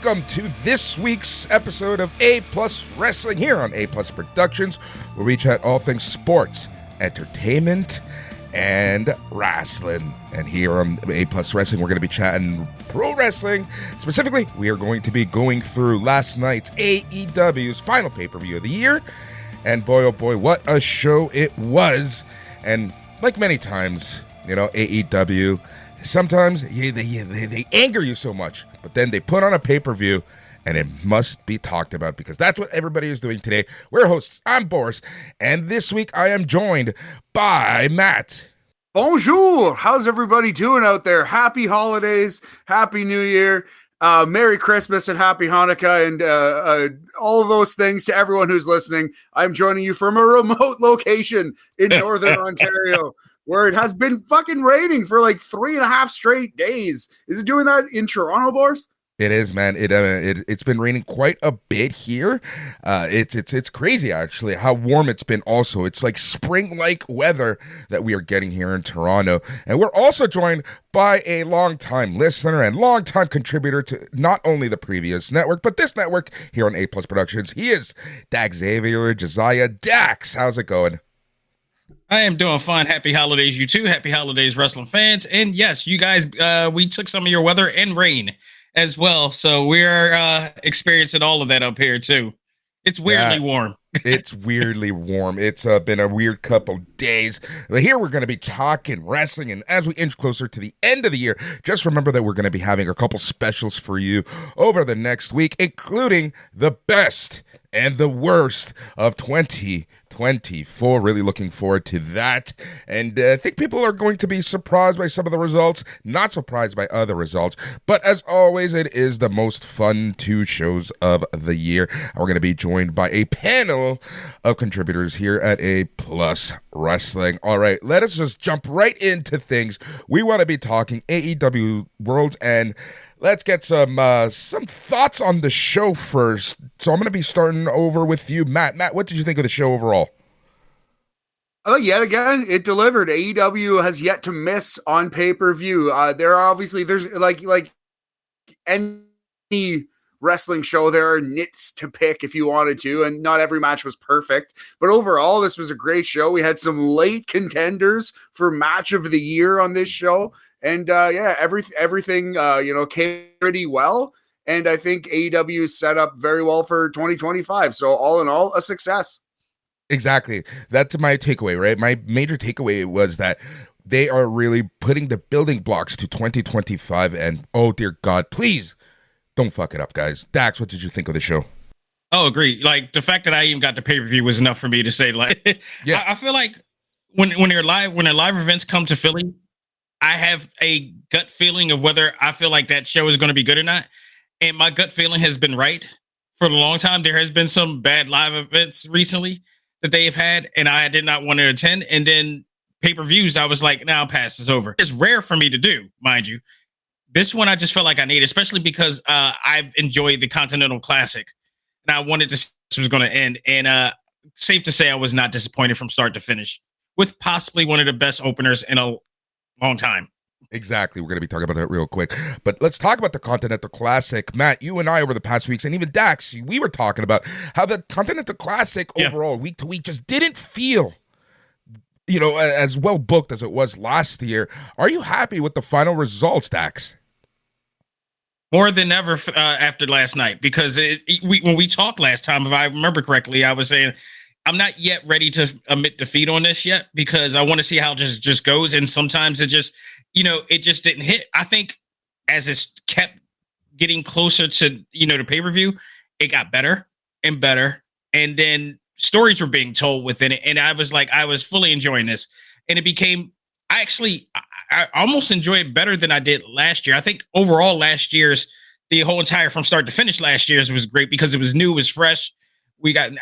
welcome to this week's episode of A Plus Wrestling here on A Plus Productions, where we chat all things sports, entertainment, and wrestling. And here on A Plus Wrestling, we're going to be chatting pro wrestling. Specifically, we are going to be going through last night's AEW's final pay-per-view of the year. And boy, oh boy, what a show it was. And like many times, you know, AEW, sometimes they anger you so much, but then they put on a pay-per-view and it must be talked about because that's what everybody is doing today. We're hosts. I'm Boris, and this week I am joined by Matt. Bonjour. How's everybody doing out there? Happy holidays, Happy New Year, Merry Christmas, and Happy Hanukkah, and all of those things to everyone who's listening. I'm joining you from a remote location in Northern Ontario, where it has been fucking raining for like 3.5 straight days. Is it doing that in Toronto, Boris? It is, man. It's been raining quite a bit here. It's crazy actually how warm it's been. Also, it's like spring-like weather that we are getting here in Toronto. And we're also joined by a longtime listener and longtime contributor to not only the previous network but this network here on A Plus Productions. He is Daxavier Josiah. Dax, how's it going? I am doing fine. Happy holidays, you too. Happy holidays, wrestling fans. And yes, you guys, we took some of your weather and rain as well. So we're experiencing all of that up here too. It's weirdly warm. It's weirdly warm. It's been a weird couple days. But here we're going to be talking wrestling. And as we inch closer to the end of the year, just remember that we're going to be having a couple specials for you over the next week, including the best and the worst of 2024. Really looking forward to that. And I think people are going to be surprised by some of the results, not surprised by other results. But as always, it is the most fun 2 shows of the year. We're going to be joined by a panel of contributors here at A Plus Wrestling. All right, let us just jump right into things. We want to be talking AEW Worlds, and let's get some thoughts on the show first. So I'm going to be starting over with you, Matt. Matt, what did you think of the show overall? Yet again, it delivered. AEW has yet to miss on pay-per-view. There's like any wrestling show, there are nits to pick if you wanted to, and not every match was perfect. But overall, this was a great show. We had some late contenders for match of the year on this show. And everything came pretty well. And I think AEW is set up very well for 2025. So all in all, a success. Exactly. That's my takeaway, right? My major takeaway was that they are really putting the building blocks to 2025. And oh, dear God, please don't fuck it up, guys. Dax, what did you think of the show? Oh, agree. Like the fact that I even got the pay-per-view was enough for me to say, like, yeah. I feel like when their live events come to Philly, I have a gut feeling of whether I feel like that show is going to be good or not. And my gut feeling has been right for a long time. There has been some bad live events recently that they have had, and I did not want to attend. And then pay-per-views, I was like, now pass this over. It's rare for me to do, mind you. This one I just felt like I need, especially because I've enjoyed the Continental Classic, and I wanted to see this was going to end. And safe to say, I was not disappointed from start to finish, with possibly one of the best openers in a long time. Exactly. We're going to be talking about that real quick. But let's talk about the Continental Classic. Matt, you and I over the past weeks, and even Dax, we were talking about how the Continental Classic overall, week to week, just didn't feel, as well booked as it was last year. Are you happy with the final results, Dax? More than ever after last night, because when we talked last time, if I remember correctly, I was saying I'm not yet ready to admit defeat on this yet because I want to see how it just goes. And sometimes it just, it just didn't hit. I think as it's kept getting closer to, the pay-per-view, it got better and better. And then stories were being told within it. And I was fully enjoying this. And it became, I almost enjoy it better than I did last year. I think overall last year's, the whole entire from start to finish last year's was great because it was new, it was fresh. We got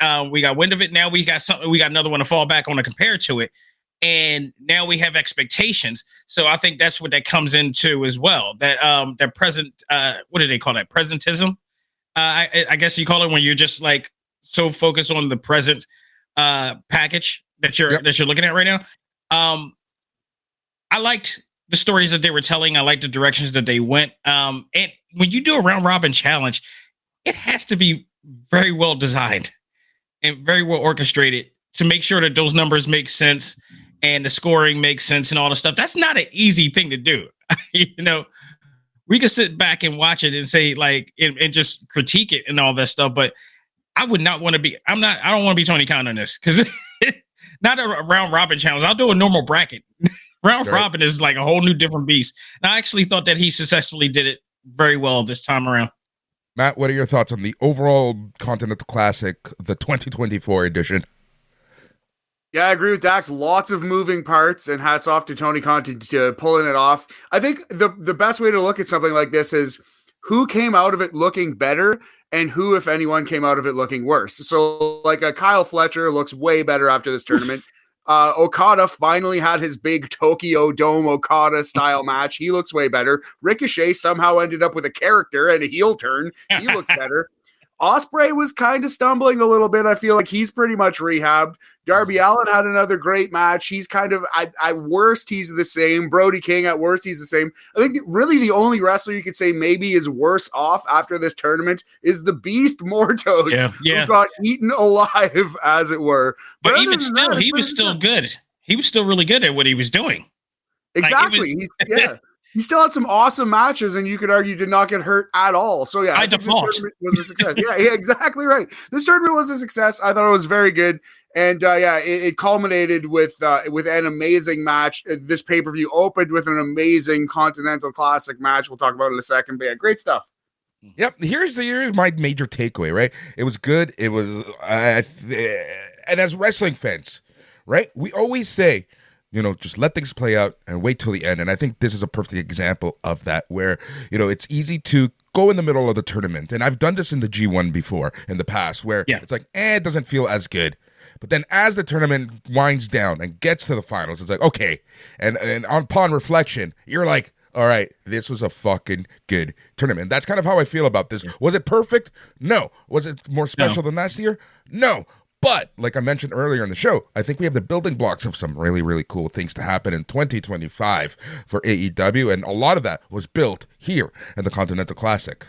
wind of it. Now we got another one to fall back on to compare to it. And now we have expectations. So I think that's what that comes into as well. That present, what do they call that? Presentism. I guess you call it when you're just like so focused on the present package that you're looking at right now. I liked the stories that they were telling. I liked the directions that they went. And when you do a round robin challenge, it has to be very well designed and very well orchestrated to make sure that those numbers make sense and the scoring makes sense and all the stuff. That's not an easy thing to do. We could sit back and watch it and say like, and just critique it and all that stuff. But I would not want to be, I don't want to be Tony Khan on this because not a round robin challenge. I'll do a normal bracket. Round robin is like a whole new different beast. And I actually thought that he successfully did it very well this time around. Matt, what are your thoughts on the overall Continental Classic, the 2024 edition? Yeah, I agree with Dax. Lots of moving parts, and hats off to Tony Khan to pulling it off. I think the best way to look at something like this is who came out of it looking better and who, if anyone, came out of it looking worse. So like Kyle Fletcher looks way better after this tournament. Okada finally had his big Tokyo Dome Okada style match. He looks way better. Ricochet somehow ended up with a character and a heel turn. He looks better. Ospreay was kind of stumbling a little bit. I feel like he's pretty much rehabbed. Darby Allin had another great match. He's kind of, at worst, he's the same. Brody King, at worst, he's the same. I think really the only wrestler you could say maybe is worse off after this tournament is the Beast Mortos, who got eaten alive, as it were. But even still, he was still good. He was still really good at what he was doing. Exactly. He still had some awesome matches, and you could argue did not get hurt at all. So yeah, by default, this tournament was a success. yeah, exactly right. This tournament was a success. I thought it was very good, and it culminated with an amazing match. This pay-per-view opened with an amazing Continental Classic match. We'll talk about it in a second. But yeah, great stuff. Yep. Here's my major takeaway. Right, it was good. It was, and as wrestling fans, right, we always say, just let things play out and wait till the end. And I think this is a perfect example of that, where, it's easy to go in the middle of the tournament. And I've done this in the G1 before in the past, where it's like, it doesn't feel as good. But then as the tournament winds down and gets to the finals, it's like, okay. And upon reflection, you're like, all right, this was a fucking good tournament. That's kind of how I feel about this. Was it perfect? No. Was it more special than last year? No. But, like I mentioned earlier in the show, I think we have the building blocks of some really, really cool things to happen in 2025 for AEW, and a lot of that was built here in the Continental Classic.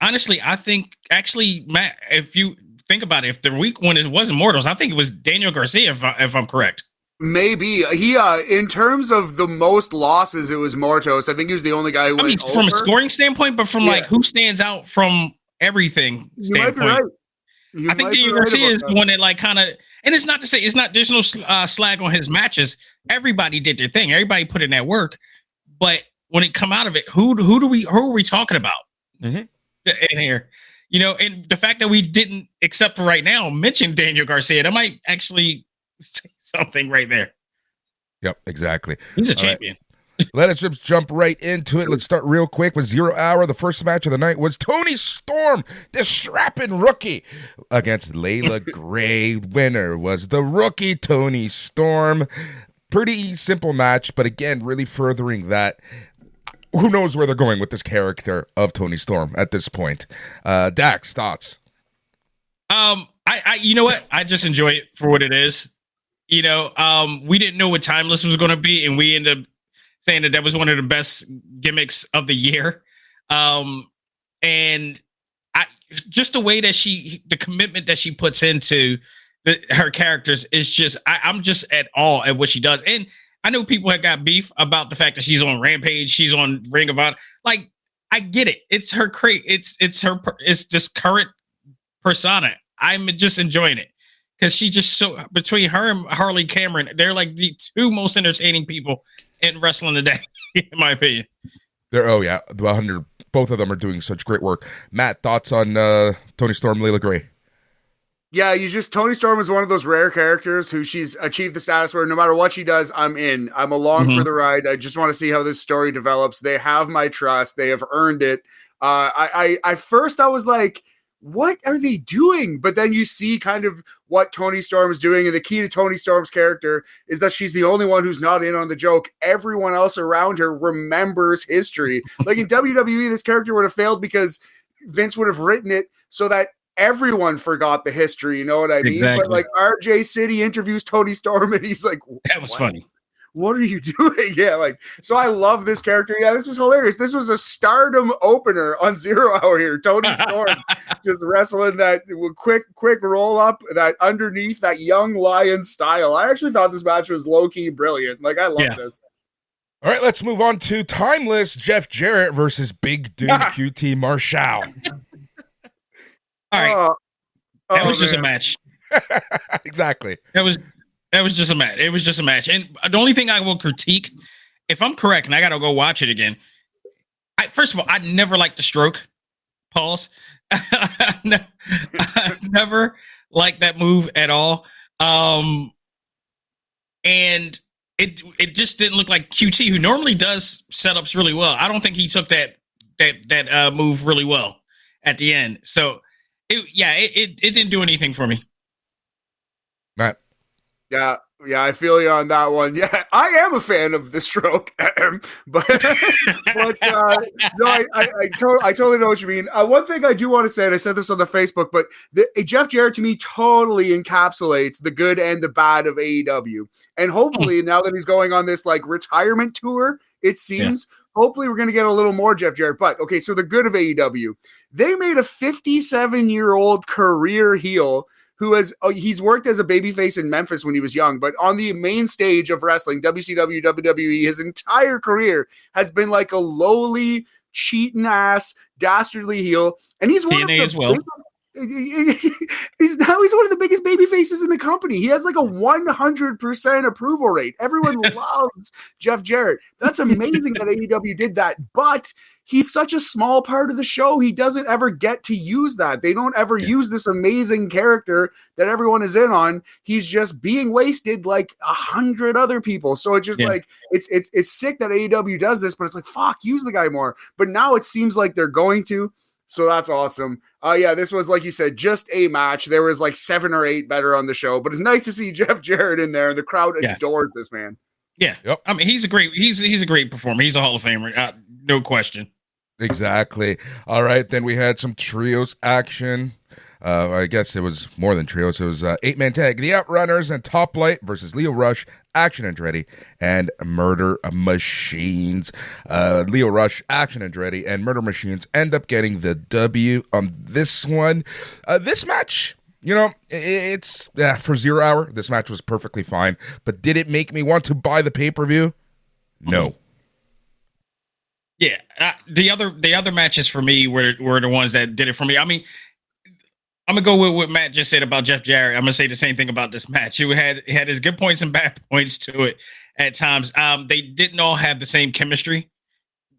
Honestly, I think, actually, Matt, if you think about it, if the week one wasn't Mortals, I think it was Daniel Garcia, if I'm correct. Maybe. He, in terms of the most losses, it was Mortos. I think he was the only guy who went over. From a scoring standpoint, but from like who stands out from everything standpoint. You might be right. I think Daniel Garcia is the one that like kind of, and it's not to say it's not, there's no slag on his matches. Everybody did their thing. Everybody put in that work. But when it come out of it, who are we talking about in here? And the fact that we didn't, except for right now, mention Daniel Garcia, that might actually say something right there. Yep, exactly. He's a champion. Let us just jump right into it. Let's start real quick with 0 Hour. The first match of the night was Toni Storm, the strapping rookie, against Layla Gray. Winner was the rookie Toni Storm. Pretty simple match, but again, really furthering that. Who knows where they're going with this character of Toni Storm at this point? Dax, thoughts? I you know what? I just enjoy it for what it is. We didn't know what Timeless was going to be, and we ended up saying that was one of the best gimmicks of the year. And just the way that the commitment that she puts into her characters is just, I'm just at awe at what she does. And I know people have got beef about the fact that she's on Rampage, she's on Ring of Honor. Like, I get it. It's her it's this current persona. I'm just enjoying it. Because she just between her and Harley Cameron, they're like the two most entertaining people in wrestling today, in my opinion. Oh yeah, 100. Both of them are doing such great work. Matt, thoughts on Toni Storm, Layla Gray? Yeah, Toni Storm is one of those rare characters who she's achieved the status where no matter what she does, I'm in. I'm along for the ride. I just want to see how this story develops. They have my trust. They have earned it. At first I was like, what are they doing? But then you see kind of what Toni Storm is doing. And the key to Toni Storm's character is that she's the only one who's not in on the joke. Everyone else around her remembers history. Like in WWE, this character would have failed because Vince would have written it so that everyone forgot the history. You know what I mean? Exactly. But like RJ City interviews Toni Storm and he's like, that was funny. what are you doing? Yeah, like, so I love this character. Yeah, this is hilarious. This was a Stardom opener on 0 Hour here. Tony Storm just wrestling that quick roll up, that underneath, that young lion style. I actually thought this match was low-key brilliant. Like, I love this. All right, let's move on to Timeless Jeff Jarrett versus Big Dude QT Marshall. All right. That was just a match. Exactly. That was just a match. It was just a match. And the only thing I will critique, if I'm correct, and I got to go watch it again. First of all, I never liked the stroke. Pause. I never liked that move at all. And it just didn't look like QT, who normally does setups really well. I don't think he took that move really well at the end. So it didn't do anything for me. Matt. Yeah, I feel you on that one. Yeah, I am a fan of the stroke, but no, I totally know what you mean. One thing I do want to say, and I said this on the Facebook, but Jeff Jarrett to me totally encapsulates the good and the bad of AEW, and hopefully now that he's going on this like retirement tour, it seems. Yeah. Hopefully we're going to get a little more Jeff Jarrett. But okay, so the good of AEW, they made a 57-year-old career heel who he's worked as a babyface in Memphis when he was young, but on the main stage of wrestling, WCW, WWE, his entire careir has been like a lowly, cheating ass, dastardly heel, and he's one TNA of the as well. He's one of the biggest baby faces in the company. He has like a 100% approval rate. Everyone loves Jeff Jarrett. That's amazing that AEW did that, but he's such a small part of the show. He doesn't ever get to use that. They don't ever use this amazing character that everyone is in on. He's just being wasted like 100 other people. So it's just like, it's sick that AEW does this, but it's like, fuck, use the guy more. But now it seems like they're going to. So that's awesome. This was, like you said, just a match. There was like 7 or 8 better on the show, but it's nice to see Jeff Jarrett in there. The crowd adores this man. Yeah. Yep. I mean, he's a great performer. He's a Hall of Famer. No question. Exactly. All right. Then we had some trios action. I guess it was more than trios. It was 8-man tag. The Outrunners and Top Light versus Leo Rush, Action Andretti, and Murder Machines. Leo Rush, Action Andretti, and Murder Machines end up getting the W on this one. This match, it's for 0 Hour. This match was perfectly fine. But did it make me want to buy the pay-per-view? No. Yeah. The other matches for me were the ones that did it for me. I mean, I'm going to go with what Matt just said about Jeff Jarrett. I'm going to say the same thing about this match. It had its good points and bad points to it at times. They didn't all have the same chemistry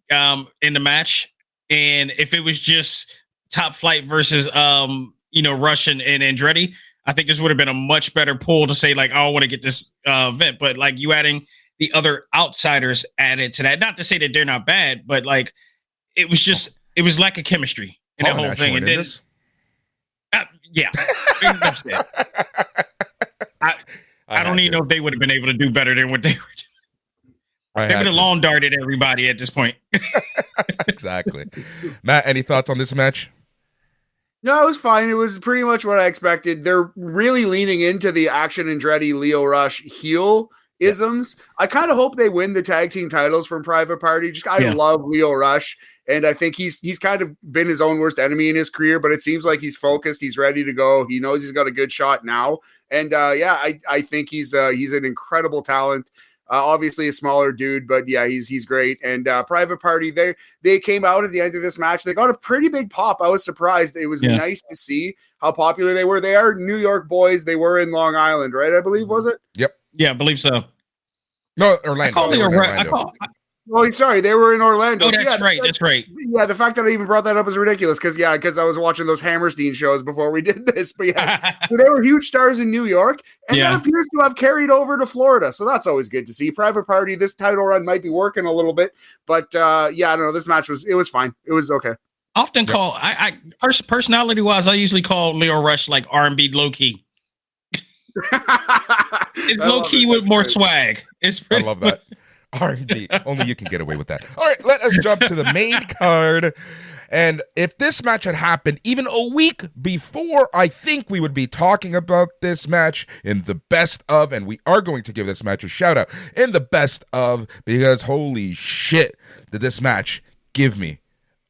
in the match. And if it was just Top Flight versus, Rush and Andretti, I think this would have been a much better pull to say, like, I want to get this event. But, like, you adding the other outsiders added to that. Not to say that they're not bad, but, like, it was lack of chemistry in the whole thing. And then... yeah. I don't even know if they would have been able to do better than what they were doing. They would have lawn darted everybody at this point. Exactly. Matt, any thoughts on this match? No, it was fine. It was pretty much what I expected. They're really leaning into the Action Andretti, Leo Rush heel isms. I kind of hope they win the tag team titles from Private Party. I love Leo Rush. And I think he's kind of been his own worst enemy in his career, but it seems like he's focused. He's ready to go. He knows he's got a good shot now. And I think he's an incredible talent. Obviously a smaller dude, but yeah, he's great. And Private Party, they came out at the end of this match. They got a pretty big pop. I was surprised. It was nice to see how popular they were. They are New York boys. They were in Long Island, right? I believe, was it? Yep. Yeah, I believe so. No, Orlando. Well, sorry, they were in Orlando. Oh, that's right. That's right. Yeah, the fact that I even brought that up is ridiculous because I was watching those Hammerstein shows before we did this. But yeah, so they were huge stars in New York, and that appears to have carried over to Florida. So that's always good to see. Private Party, this title run might be working a little bit, but I don't know. This match was fine. It was okay. Often call personality wise, I usually call Leo Rush like R&B low key. It's low key with more swag. I love that. R&B. Only you can get away with that. All right, let us jump to the main card. And if this match had happened even a week before, I think we would be talking about this match in the best of, and we are going to give this match a shout out in the best of, because holy shit, did this match give me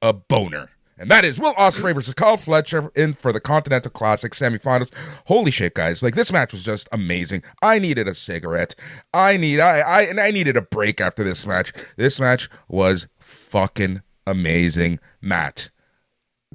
a boner. And that is Will Ospreay versus Kyle Fletcher in for the Continental Classic semifinals. Holy shit, guys. Like, this match was just amazing. I needed a cigarette. I needed a break after this match. This match was fucking amazing. Matt.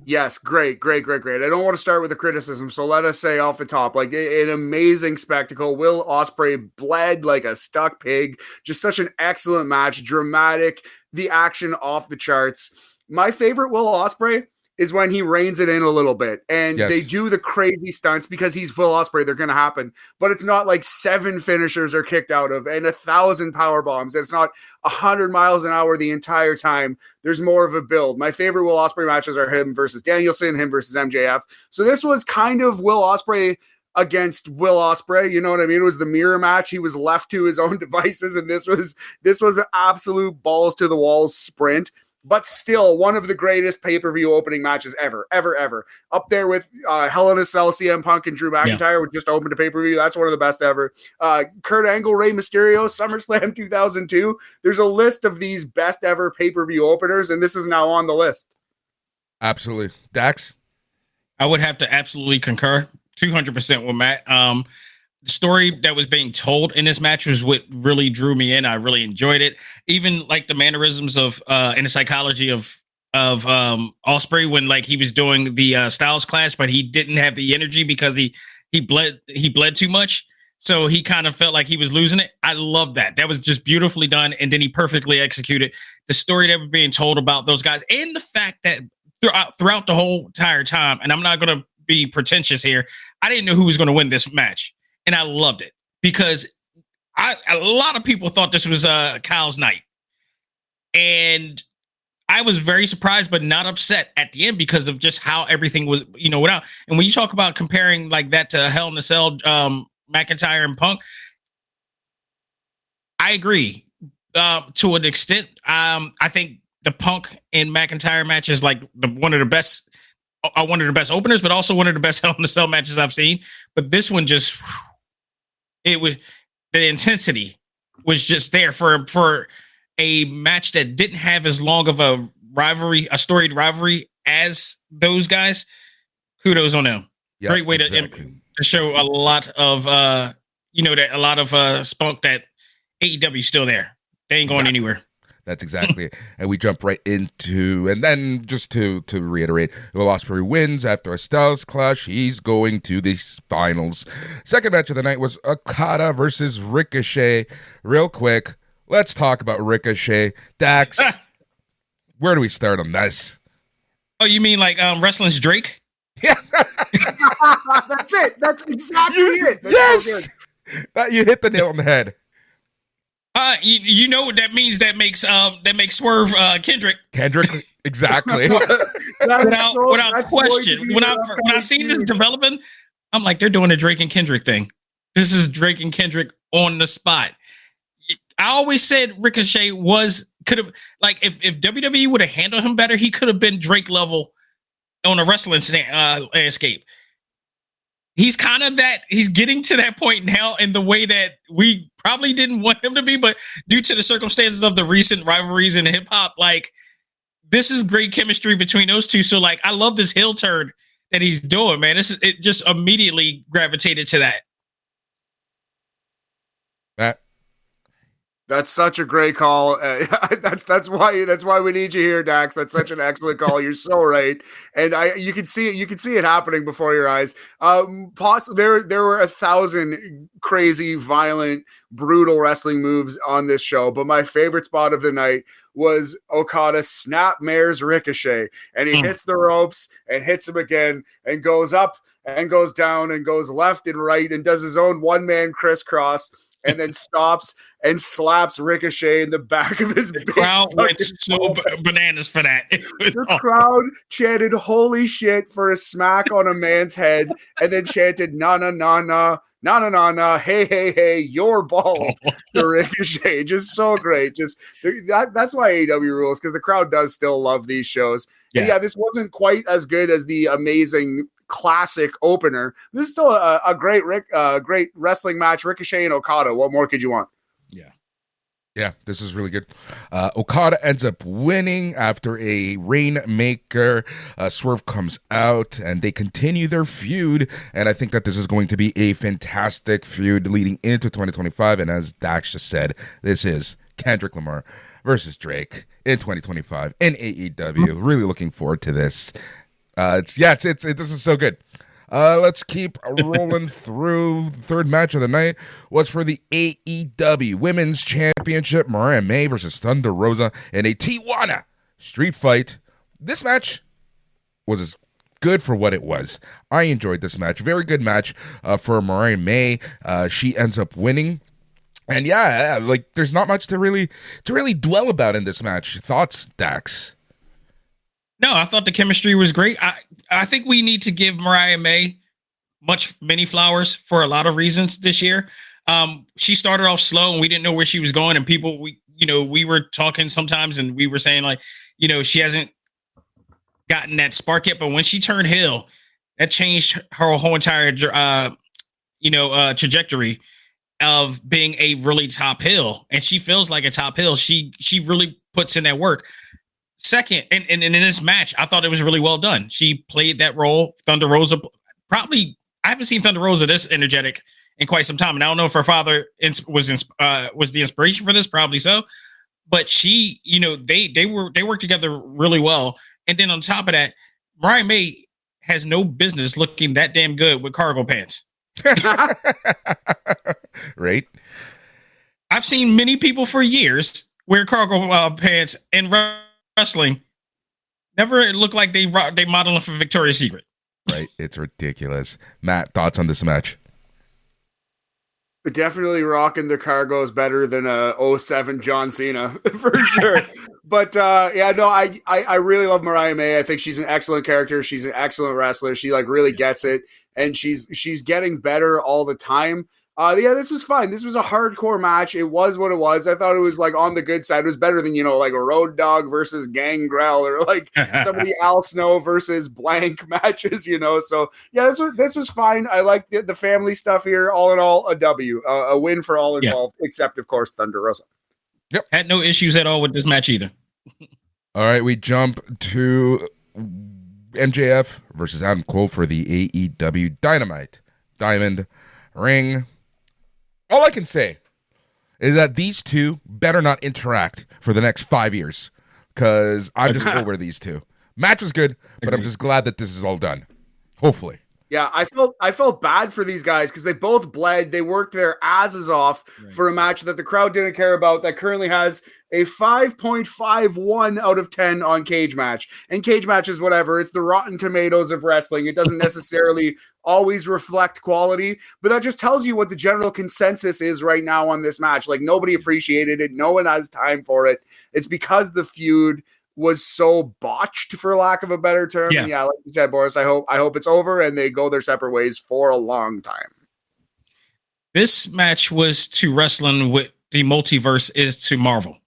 Yes, great. I don't want to start with a criticism, so let us say off the top, like an amazing spectacle. Will Ospreay bled like a stuck pig. Just such an excellent match, dramatic, the action off the charts. My favorite Will Ospreay is when he reins it in a little bit and they do the crazy stunts because he's Will Ospreay. They're going to happen, but it's not like 7 finishers are kicked out of and 1,000 power bombs. It's not 100 miles an hour the entire time. There's more of a build. My favorite Will Ospreay matches are him versus Danielson, him versus MJF. So this was kind of Will Ospreay against Will Ospreay. You know what I mean? It was the mirror match. He was left to his own devices. And this was an absolute balls to the walls sprint. But still, one of the greatest pay-per-view opening matches ever. Up there with Hell in a Cell, CM Punk, and Drew McIntyre, which just opened a pay-per-view. That's one of the best ever. Kurt Angle, Rey Mysterio, SummerSlam 2002. There's a list of these best ever pay-per-view openers, and this is now on the list. Absolutely. Dax? I would have to absolutely concur 200% with Matt. The story that was being told in this match was what really drew me in. I really enjoyed it. Even like the mannerisms of and the psychology of Ospreay when like he was doing the Styles Clash, but he didn't have the energy because he bled too much. So he kind of felt like he was losing it. I love that. That was just beautifully done. And then he perfectly executed the story that was being told about those guys. And the fact that throughout the whole entire time, and I'm not going to be pretentious here, I didn't know who was going to win this match. And I loved it because a lot of people thought this was Kyle's night. And I was very surprised, but not upset at the end because of just how everything was, went out. And when you talk about comparing like that to Hell in a Cell, McIntyre and Punk, I agree to an extent. I think the Punk and McIntyre match is like one of the best openers, but also one of the best Hell in a Cell matches I've seen. But this one just... It was the intensity was just there for a match that didn't have as long of a storied rivalry as those guys. Kudos on them. Yep, great way to show a lot of that a lot of spunk that AEW is still there. They ain't going anywhere. That's exactly it. And we jump right into, and then just to reiterate, Will Ospreay wins after a Styles Clash. He's going to the finals. Second match of the night was Okada versus Ricochet. Real quick, let's talk about Ricochet. Dax, where do we start on this? Oh, you mean like wrestling's Drake? Yeah. That's it. That's exactly it. That's yes! So you hit the nail on the head. You know what that means? That makes Swerve Kendrick, exactly. without question. When I seen this development, I'm like, they're doing a Drake and Kendrick thing. This is Drake and Kendrick on the spot. I always said Ricochet could have like if WWE would have handled him better, he could have been Drake level on a wrestling landscape. He's kind of that. He's getting to that point now in the way that we probably didn't want him to be, but due to the circumstances of the recent rivalries in hip hop, like this is great chemistry between those two. So like, I love this heel turn that he's doing, man. It just immediately gravitated to that. That's such a great call. That's why we need you here, Dax. That's such an excellent call. You're so right, and you can see it happening before your eyes. There were 1,000 crazy, violent, brutal wrestling moves on this show, but my favorite spot of the night was Okada snap mares Ricochet, and he hits the ropes and hits him again and goes up and goes down and goes left and right and does his own one-man crisscross and then stops and slaps Ricochet in the back of his The crowd went so bananas for that. The crowd chanted "Holy shit" for a smack on a man's head, and then chanted "Na na na na." Na na na na, hey hey hey, you're bald to Ricochet. Just so great. Just that's why AEW rules, because the crowd does still love these shows. Yeah. And yeah, this wasn't quite as good as the amazing classic opener. This is still a great great wrestling match. Ricochet and Okada. What more could you want? Yeah, this is really good. Okada ends up winning after a Rainmaker. Swerve comes out, and they continue their feud. And I think that this is going to be a fantastic feud leading into 2025. And as Dax just said, this is Kendrick Lamar versus Drake in 2025 in AEW. Really looking forward to this. This is so good. Let's keep rolling through. The third match of the night was for the AEW Women's Championship. Mariah May versus Thunder Rosa in a Tijuana street fight. This match was good for what it was. I enjoyed this match. Very good match for Mariah May. She ends up winning. And yeah, like there's not much to really dwell about in this match. Thoughts, Dax? No, I thought the chemistry was great. I think we need to give Mariah May many flowers for a lot of reasons this year. She started off slow and we didn't know where she was going. And people, we were talking sometimes and we were saying like, she hasn't gotten that spark yet. But when she turned heel, that changed her whole entire, trajectory of being a really top heel. And she feels like a top heel. She really puts in that work. Second, and in this match, I thought it was really well done. She played that role. Thunder Rosa, I haven't seen Thunder Rosa this energetic in quite some time. And I don't know if her father was the inspiration for this, probably so. But she, they worked together really well. And then on top of that, Mariah May has no business looking that damn good with cargo pants. Right. I've seen many people for years wear cargo pants and wrestling. Never looked like they modeling for Victoria's Secret. Right. It's ridiculous. Matt, thoughts on this match? Definitely rocking the cargos better than a 07 John Cena for sure. But I really love Mariah May. I think she's an excellent character. She's an excellent wrestler. She really gets it, and she's getting better all the time. This was fine. This was a hardcore match. It was what it was. I thought it was on the good side. It was better than, like a Road Dogg versus Gangrel or somebody Al Snow versus blank matches, So yeah, this was fine. I like the family stuff here. All in all, a W, a win for all involved, except of course Thunder Rosa. Yep. Had no issues at all with this match either. All right, we jump to MJF versus Adam Cole for the AEW Dynamite Diamond Ring. All I can say is that these two better not interact for the next 5 years, because I'm just over these two. Match was good, but I'm just glad that this is all done. Hopefully. Yeah, I felt bad for these guys because they both bled. They worked their asses off for a match that the crowd didn't care about, that currently has a 5.51 out of 10 on Cage Match. And Cage Match is whatever. It's the Rotten Tomatoes of wrestling. It doesn't necessarily always reflect quality, but that just tells you what the general consensus is right now on this match. Nobody appreciated it. No one has time for it. It's because the feud was so botched, for lack of a better term. Yeah, like you said, Boris, I hope it's over and they go their separate ways for a long time. This match was to wrestling what the multiverse is to Marvel.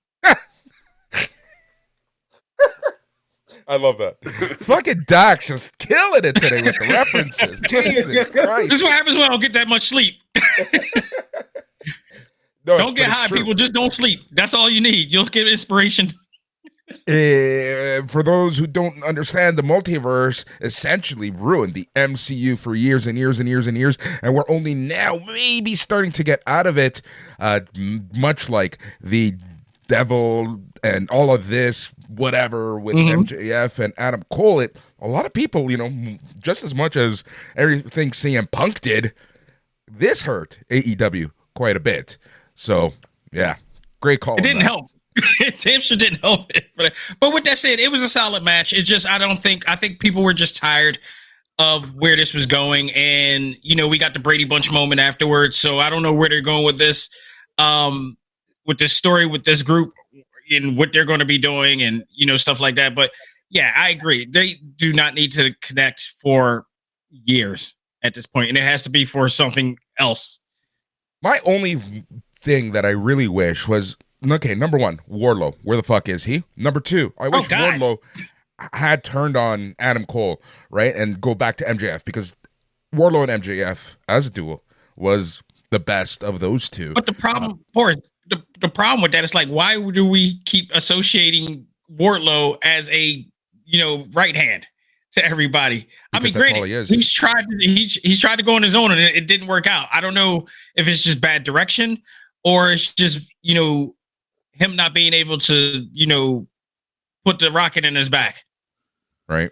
I love that. Fucking Dax just killing it today with the references. Jesus Christ. This is what happens when I don't get that much sleep. No, don't get high, people. Just don't sleep. That's all you need. You'll get inspiration. For those who don't understand, the multiverse essentially ruined the MCU for years and years and years and years, and we're only now maybe starting to get out of it, much like the Devil and all of this, whatever, with MJF and Adam Cole. A lot of people, just as much as everything CM Punk did, this hurt AEW quite a bit. So, yeah, great call. It didn't help. Damn sure didn't help it. But with that said, it was a solid match. It's just I think people were just tired of where this was going. And, we got the Brady Bunch moment afterwards. So I don't know where they're going with this, with this story, with this group and what they're going to be doing and, stuff like that. But yeah, I agree. They do not need to connect for years at this point, and it has to be for something else. My only thing that I really wish was, okay, number one, Wardlow. Where the fuck is he? Number two, I wish Wardlow had turned on Adam Cole, right, and go back to MJF, because Wardlow and MJF as a duo was the best of those two. But the problem, Boris, the problem with that is, like, why do we keep associating Wardlow as a right hand to everybody? Because I mean, granted, he's tried to go on his own and it didn't work out. I don't know if it's just bad direction or it's just him not being able to put the rocket in his back. Right.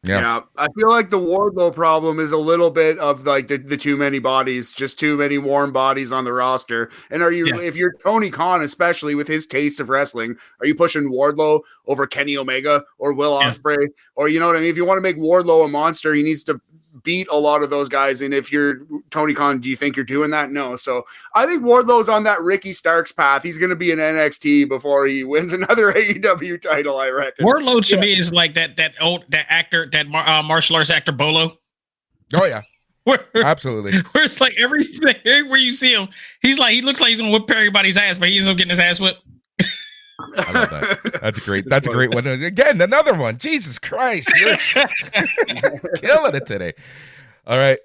Yeah. I feel like the Wardlow problem is a little bit of like the too many bodies, just too many warm bodies on the roster. And if you're Tony Khan, especially with his taste of wrestling, are you pushing Wardlow over Kenny Omega or Will Ospreay? Or you know what I mean? If you want to make Wardlow a monster, he needs to beat a lot of those guys. And if you're Tony Khan, do you think you're doing that? No. So I think Wardlow's on that Ricky Starks path. He's going to be in NXT before he wins another AEW title, I reckon. Wardlow to me is like that actor, that martial arts actor Bolo. Oh yeah. Absolutely. Where it's like everything where you see him, he looks like he's gonna whip everybody's ass, but he's not getting his ass whipped. I love that. That's great. That's a great one. Again, another one. Jesus Christ. You're killing it today. All right.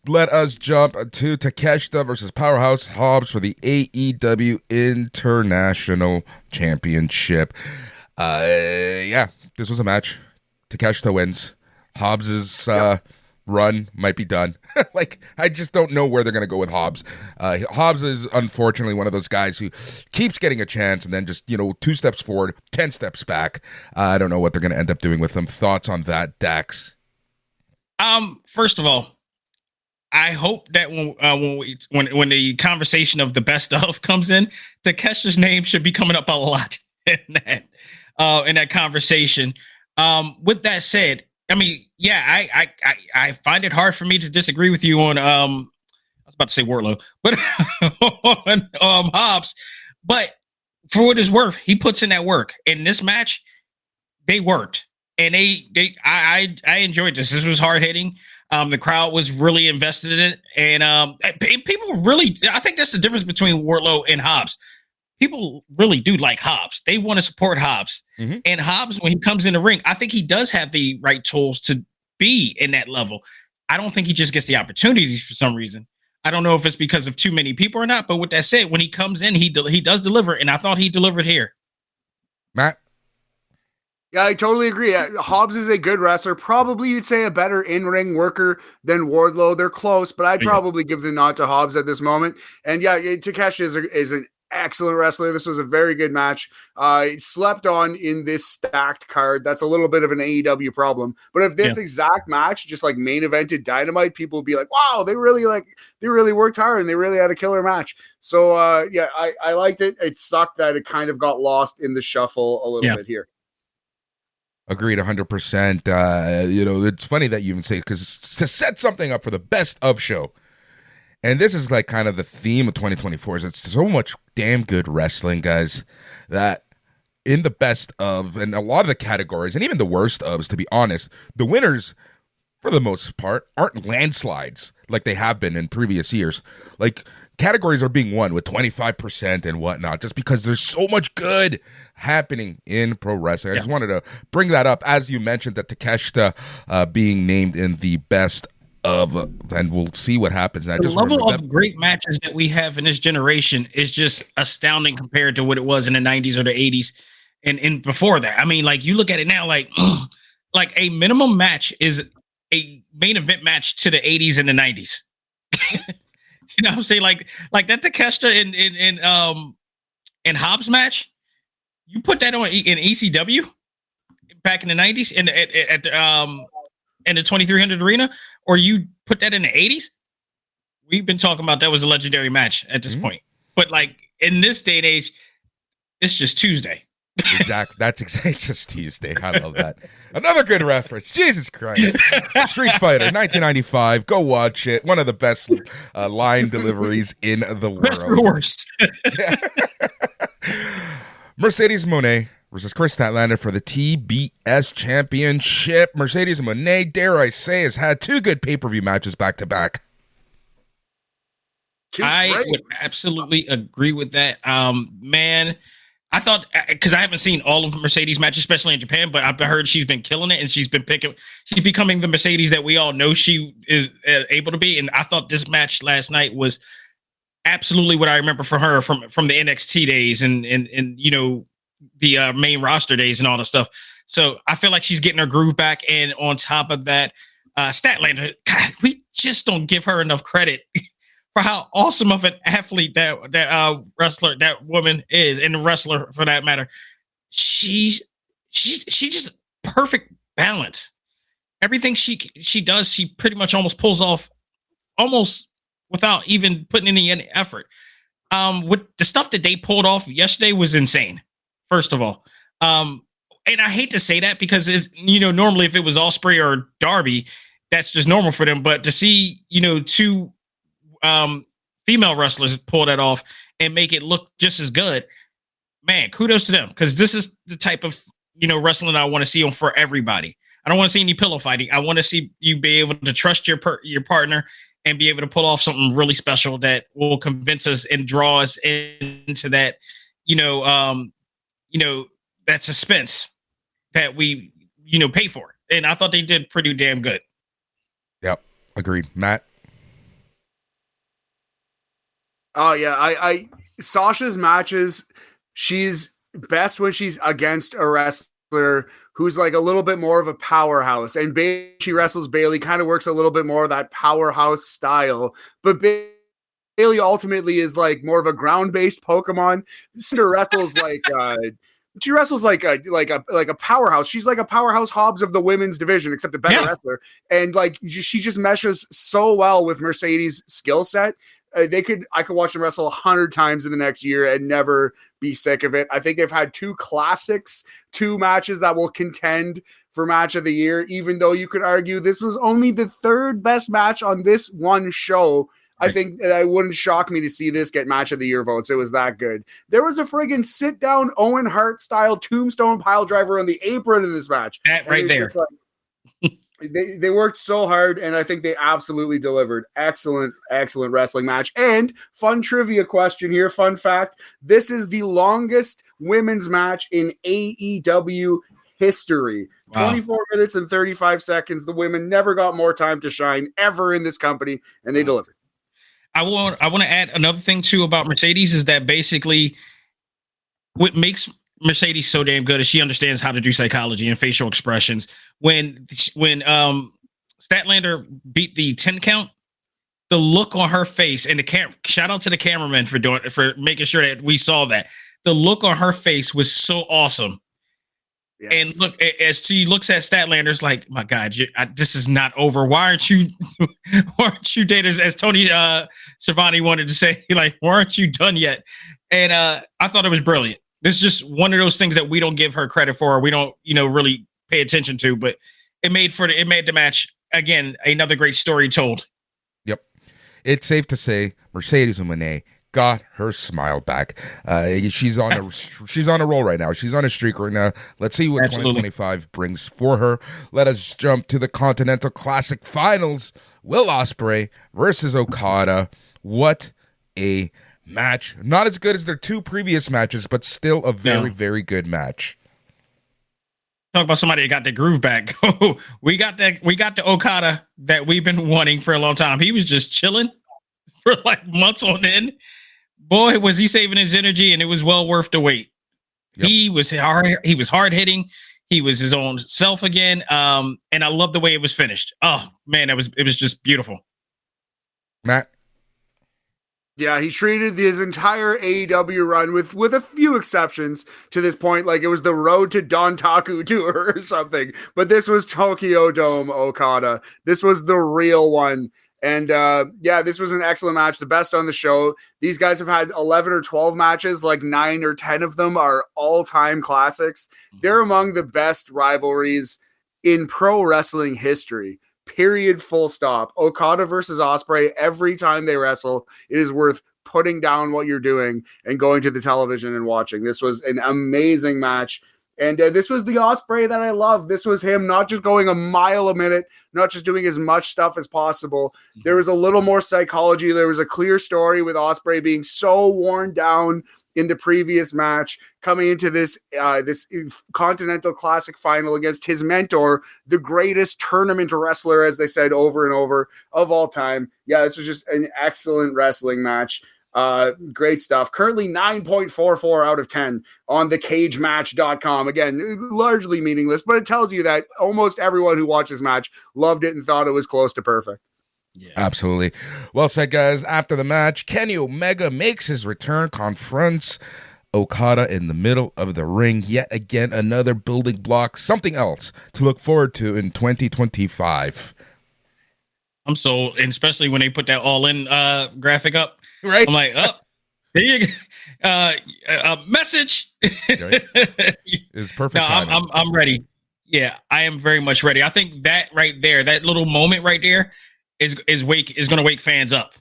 Let us jump to Takeshita versus Powerhouse Hobbs for the AEW International Championship. This was a match. Takeshita wins. Hobbs's run might be done. I just don't know where they're going to go with Hobbs. Hobbs is unfortunately one of those guys who keeps getting a chance and then just, 2 steps forward, 10 steps back. I don't know what they're going to end up doing with him. Thoughts on that, Dax? First of all, I hope that when the conversation of the best of comes in, Takeshi's name should be coming up a lot in that conversation. With that said, I mean, yeah, I find it hard for me to disagree with you on I was about to say Wardlow, but on Hobbs. But for what it's worth, he puts in that work. In this match, they worked, and I enjoyed this. This was hard hitting. The crowd was really invested in it, and people really. I think that's the difference between Wardlow and Hobbs. People really do like Hobbs. They want to support Hobbs. Mm-hmm. And Hobbs, when he comes in the ring, I think he does have the right tools to be in that level. I don't think he just gets the opportunities for some reason. I don't know if it's because of too many people or not, but with that said, when he comes in, he does deliver, and I thought he delivered here. Matt? Yeah, I totally agree. Hobbs is a good wrestler. Probably you'd say a better in-ring worker than Wardlow. They're close, but I'd probably give the nod to Hobbs at this moment. And yeah, Takeshi is an excellent wrestler. This was a very good match. Slept on in this stacked card. That's a little bit of an AEW problem. But if this exact match just like main evented Dynamite, people would be like, wow, they really worked hard and they really had a killer match. So I liked it. It sucked that it kind of got lost in the shuffle a little bit here. Agreed 100%. It's funny that you even say, because to set something up for the best of show, and this is like kind of the theme of 2024, is it's so much damn good wrestling, guys, that in the best of, and a lot of the categories, and even the worst ofs, to be honest, the winners, for the most part, aren't landslides like they have been in previous years. Like, categories are being won with 25% and whatnot, just because there's so much good happening in pro wrestling. I just wanted to bring that up, as you mentioned, that Takeshita being named in the best of, and we'll see what happens. The level of great matches that we have in this generation is just astounding compared to what it was in the 90s or the 80s and before that. I mean, like, you look at it now, like a minimum match is a main event match to the 80s and the 90s. You know what I'm saying? Like that Takeshita in Hobbs match, you put that on in ECW back in the 90s in the 2300 arena, or you put that in the 80s. We've been talking about that was a legendary match at this point. But like in this day and age, it's just Tuesday. Exactly. That's exactly just Tuesday. I love that. Another good reference. Jesus Christ. Street Fighter, 1995. Go watch it. One of the best line deliveries in the Best or world. worst. Yeah. Mercedes Moné versus Chris Statlander for the TBS Championship. Mercedes Moné, dare I say, has had two good pay-per-view matches back to back. I would absolutely agree with that. Man, I thought, because I haven't seen all of Mercedes matches, especially in Japan, but I've heard she's been killing it, and she's becoming the Mercedes that we all know she is able to be. And I thought this match last night was absolutely what I remember for her from the NXT days and you know, the main roster days and all the stuff. So I feel like she's getting her groove back. And on top of that, Statlander, God, we just don't give her enough credit for how awesome of an athlete that wrestler, that woman is, and wrestler for that matter. She just perfect balance. Everything she does, she pretty much almost pulls off almost without even putting any effort. With the stuff that they pulled off yesterday was insane. First of all, and I hate to say that because it's, you know, normally if it was Ospreay or Darby, that's just normal for them. But to see, you know, two female wrestlers pull that off and make it look just as good, man, kudos to them, because this is the type of, you know, wrestling I want to see on for everybody. I don't want to see any pillow fighting. I want to see you be able to trust your partner and be able to pull off something really special that will convince us and draw us into that, that suspense that we, you know, pay for. And I thought they did pretty damn good. Yep. Agreed. Matt? Oh yeah, I Sasha's matches, she's best when she's against a wrestler who's like a little bit more of a powerhouse. And she wrestles Bayley, kind of works a little bit more of that powerhouse style. But Bayley ultimately is like more of a ground-based Pokemon. Cinder wrestles like she wrestles like a powerhouse. She's like a powerhouse Hobbs of the women's division, except a better wrestler. And like she just meshes so well with Mercedes' skill set. I could watch them wrestle 100 times in the next year and never be sick of it. I think they've had two classics, two matches that will contend for match of the year, even though you could argue this was only the third best match on this one show. I think it wouldn't shock me to see this get match of the year votes. It was that good. There was a friggin' sit down Owen Hart style tombstone pile driver on the apron in this match. That right there. They worked so hard, and I think they absolutely delivered. Excellent wrestling match. And fun trivia question here, fun fact. This is the longest women's match in AEW history. Wow. 24 minutes and 35 seconds. The women never got more time to shine ever in this company, and they delivered. I want to add another thing, too, about Mercedes is that basically what makes Mercedes so damn good is she understands how to do psychology and facial expressions. When Statlander beat the 10 count, the look on her face, and shout out to the cameraman for making sure that we saw that. The look on her face was so awesome. Yes. And look, as she looks at Statlander's like, my God, this is not over. Why aren't you dating? As Tony Schiavone wanted to say, like, why aren't you done yet? And I thought it was brilliant. This is just one of those things that we don't give her credit for, or we don't, really pay attention to, but it made the match, again, another great story told. Yep. It's safe to say Mercedes Moné got her smile back. She's on a roll right now. She's on a streak right now. Let's see what 2025 brings for her. Let us jump to the Continental Classic Finals. Will Ospreay versus Okada. What a match. Not as good as their two previous matches, but still a very, very good match. Talk about somebody that got the groove back. we got the Okada that we've been wanting for a long time. He was just chilling for like months on end. Boy, was he saving his energy, and it was well worth the wait. Yep. He was hard hitting. He was his own self again. And I love the way it was finished. Oh man, it was just beautiful. Matt. Yeah, he treated his entire AEW run with a few exceptions to this point, like it was the Road to Dontaku tour or something. But this was Tokyo Dome Okada. This was the real one. And this was an excellent match, the best on the show. These guys have had 11 or 12 matches, like 9 or 10 of them are all-time classics. They're among the best rivalries in pro wrestling history. Period, full stop. Okada versus Ospreay, every time they wrestle, it is worth putting down what you're doing and going to the television and watching. This was an amazing match. And this was the Ospreay that I love. This was him not just going a mile a minute, not just doing as much stuff as possible. There was a little more psychology. There was a clear story with Ospreay being so worn down in the previous match, coming into this Continental Classic final against his mentor, the greatest tournament wrestler, as they said over and over, of all time. Yeah, this was just an excellent wrestling match. Great stuff. Currently 9.44 out of 10 on thecagematch.com. Again, largely meaningless, but it tells you that almost everyone who watched this match loved it and thought it was close to perfect. Yeah. Absolutely. Well said, guys. After the match, Kenny Omega makes his return, confronts Okada in the middle of the ring. Yet again, another building block, something else to look forward to in 2025. I'm sold, and especially when they put that all-in graphic up. Right. I'm like, oh, there you go. A message. Is perfect. No, I'm ready. Yeah, I am very much ready. I think that right there, that little moment right there is going to wake fans up.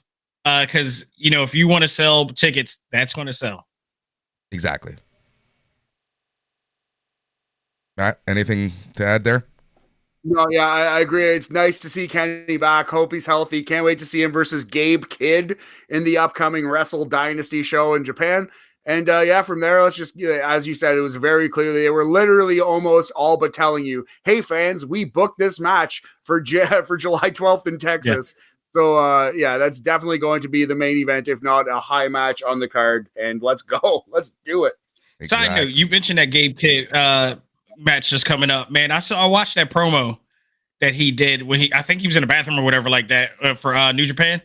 Because, if you want to sell tickets, that's going to sell. Exactly. Matt, anything to add there? No, yeah, I agree. It's nice to see Kenny back. Hope he's healthy. Can't wait to see him versus Gabe Kidd in the upcoming Wrestle Dynasty show in Japan. And from there, let's just, as you said, it was very clearly, they were literally almost all but telling you, hey, fans, we booked this match for July 12th in Texas. Yeah. So, that's definitely going to be the main event, if not a high match on the card. And let's go. Let's do it. Exactly. Side note, you mentioned that Gabe Kidd match just coming up, man. I watched that promo that he did when I think he was in the bathroom or whatever like that for New Japan.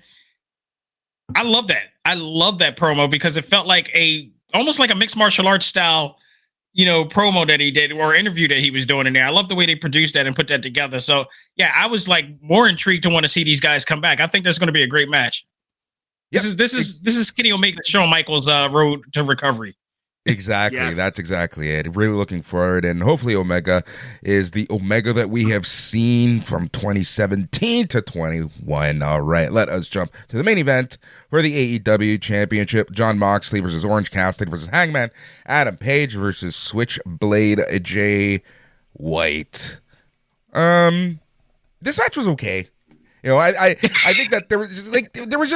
I love that promo because it felt like almost like a mixed martial arts style, promo that he did or interview that he was doing in there. I love the way they produced that and put that together. So yeah, I was like more intrigued to want to see these guys come back. I think there's going to be a great match. Yep. This is Kenny Omega, Shawn Michaels' road to recovery. Exactly. Yes. That's exactly it. Really looking forward. And hopefully Omega is the Omega that we have seen from 2017 to 21. All right, let us jump to the main event for the AEW Championship. Jon Moxley versus Orange Cassidy versus Hangman Adam Page versus Switchblade Jay White. This match was okay. I think that there was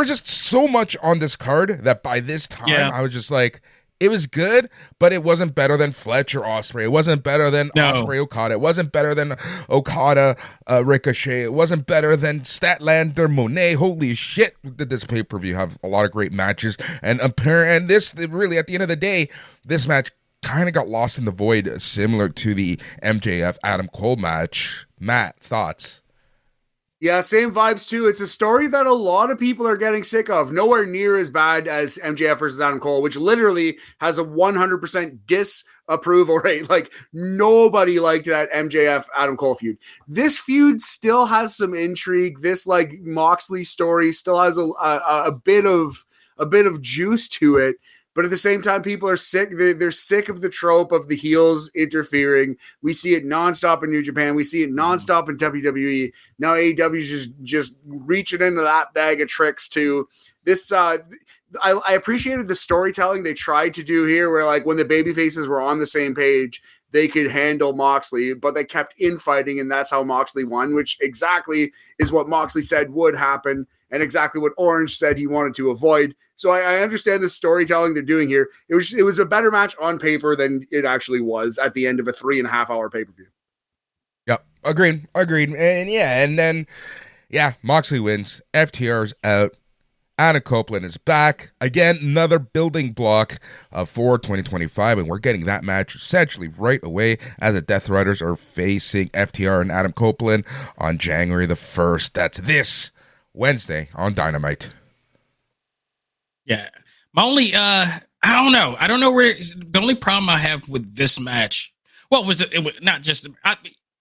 just so much on this card that by this time I was just like, it was good, but it wasn't better than Fletch or Ospreay. It wasn't better than Ospreay Okada. It wasn't better than Okada Ricochet. It wasn't better than Statlander Monet. Holy shit, did this pay-per-view have a lot of great matches. And this really, at the end of the day, this match kind of got lost in the void, similar to the MJF Adam Cole match. Matt, thoughts? Yeah, same vibes too. It's a story that a lot of people are getting sick of. Nowhere near as bad as MJF versus Adam Cole, which literally has a 100% disapproval rate. Like, nobody liked that MJF Adam Cole feud. This feud still has some intrigue. This like Moxley story still has a bit of juice to it. But at the same time, people are sick. They're sick of the trope of the heels interfering. We see it nonstop in New Japan. We see it nonstop in WWE. Now AEW is just reaching into that bag of tricks too. This I appreciated the storytelling they tried to do here, where like when the baby faces were on the same page, they could handle Moxley, but they kept infighting, and that's how Moxley won, which exactly is what Moxley said would happen, and exactly what Orange said he wanted to avoid. So I understand the storytelling they're doing here. It was a better match on paper than it actually was at the end of a 3.5 hour pay-per-view. Yep, agreed. And then Moxley wins. FTR's out. Anna Copeland is back. Again, another building block for 2025, and we're getting that match essentially right away as the Death Riders are facing FTR and Adam Copeland on January the 1st. That's this Wednesday on Dynamite. Yeah. My only, I don't know where the only problem I have with this match. Well, it was not just, I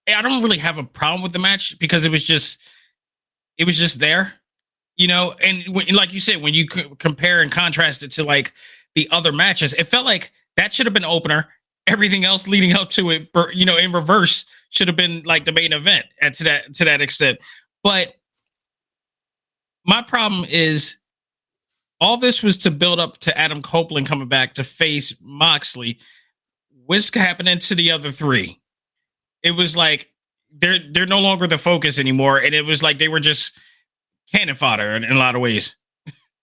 don't really have a problem with the match because it was just, it was just there, and like you said, when you compare and contrast it to like the other matches, it felt like that should have been opener. Everything else leading up to it, in reverse, should have been like the main event to that extent. But my problem is all this was to build up to Adam Copeland coming back to face Moxley. What's happening to the other three? It was like they're no longer the focus anymore, and it was like they were just cannon fodder in a lot of ways.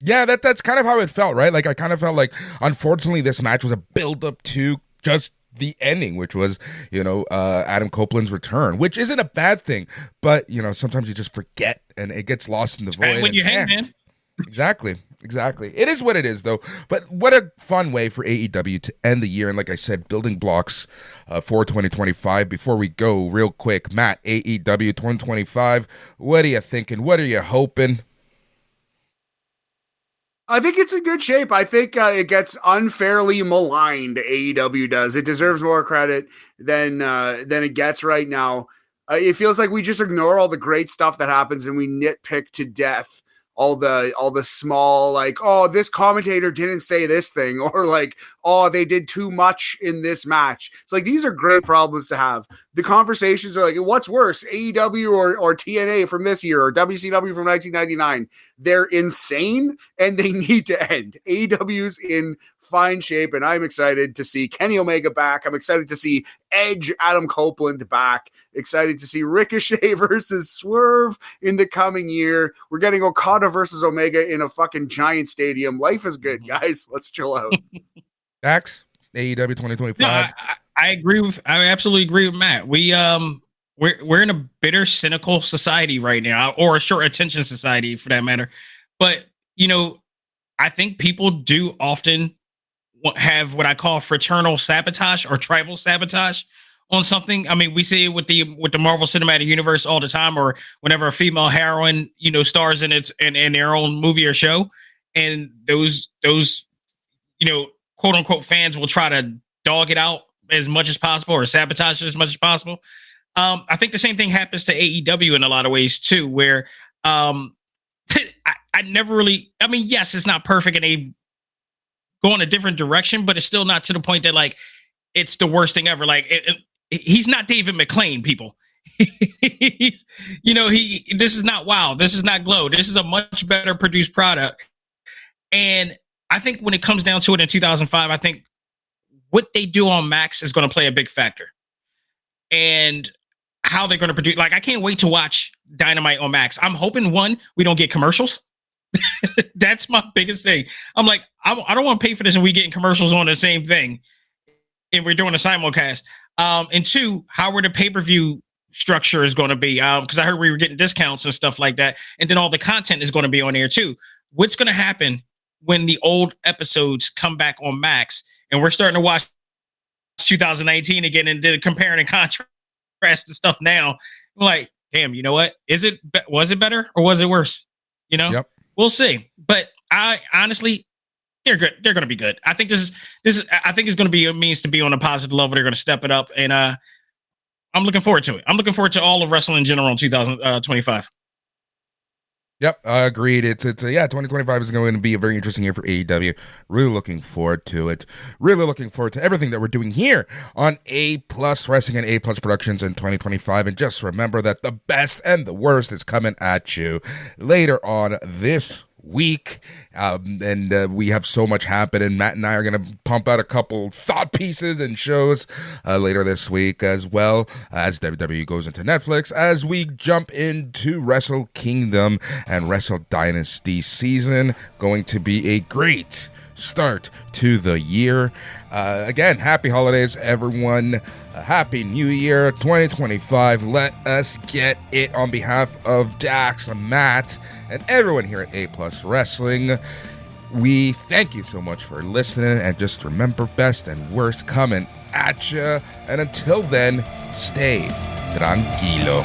Yeah, that's kind of how it felt, right? Like I kind of felt like, unfortunately, this match was a build up to just the ending, which was, Adam Copeland's return, which isn't a bad thing, but sometimes you just forget and it gets lost in the void. When you hang, man. Exactly. It is what it is, though. But what a fun way for AEW to end the year. And like I said, building blocks for 2025. Before we go, real quick, Matt, AEW 2025, what are you thinking? What are you hoping? I think it's in good shape. I think it gets unfairly maligned. AEW does. It deserves more credit than it gets right now. It feels like we just ignore all the great stuff that happens and we nitpick to death all the small, like, oh, this commentator didn't say this thing, or like, oh, they did too much in this match. It's like, these are great problems to have. The conversations are like, what's worse, AEW or TNA from this year, or WCW from 1999? They're insane and they need to end. AEW's in fine shape, and I'm excited to see Kenny Omega back. I'm excited to see Edge, Adam Copeland back. Excited to see Ricochet versus Swerve in the coming year. We're getting Okada versus Omega in a fucking giant stadium. Life is good, guys. Let's chill out. Dax, AEW 2025. No, I absolutely agree with Matt. We're in a bitter, cynical society right now, or a short attention society for that matter. But, I think people do often have what I call fraternal sabotage or tribal sabotage on something. I mean, we see it with the Marvel Cinematic Universe all the time, or whenever a female heroine, stars in their own movie or show, and those quote unquote fans will try to dog it out as much as possible or sabotage it as much as possible. I think the same thing happens to AEW in a lot of ways too, where I never really, yes, it's not perfect and they go in a different direction, but it's still not to the point that like it's the worst thing ever. Like he's not David McClain, people. This is not WoW. This is not Glow. This is a much better produced product. And I think when it comes down to it in 2005, I think what they do on Max is going to play a big factor. And how they're going to produce, like, I can't wait to watch Dynamite on Max. I'm hoping, one, we don't get commercials. That's my biggest thing. I'm like, I don't want to pay for this and we getting commercials on the same thing and we're doing a simulcast. And two, how were the pay-per-view structure is going to be? Because I heard we were getting discounts and stuff like that. And then all the content is going to be on there too. What's going to happen when the old episodes come back on Max and we're starting to watch 2019 again and did comparing and contrast the stuff now? I'm like, damn, you know what? Was it better or was it worse? Yep. We'll see. But I honestly, they're good. They're going to be good. I think this is. I think it's going to be a means to be on a positive level. They're going to step it up, and I'm looking forward to it. I'm looking forward to all of wrestling in general in 2025. Yep, agreed. It's 2025 is going to be a very interesting year for AEW. Really looking forward to it. Really looking forward to everything that we're doing here on A+ Wrestling and A+ Productions in 2025. And just remember that the best and the worst is coming at you later on this week. And we have so much happening. Matt and I are going to pump out a couple thought pieces and shows later this week, as well as WWE goes into Netflix, as we jump into Wrestle Kingdom and Wrestle Dynasty season. Going to be a great start to the year. Again, happy holidays, everyone. Happy New Year 2025. Let us get it on behalf of Dax and Matt and everyone here at A+ Wrestling. We thank you so much for listening, and just remember, best and worst coming at you. And until then, stay tranquilo.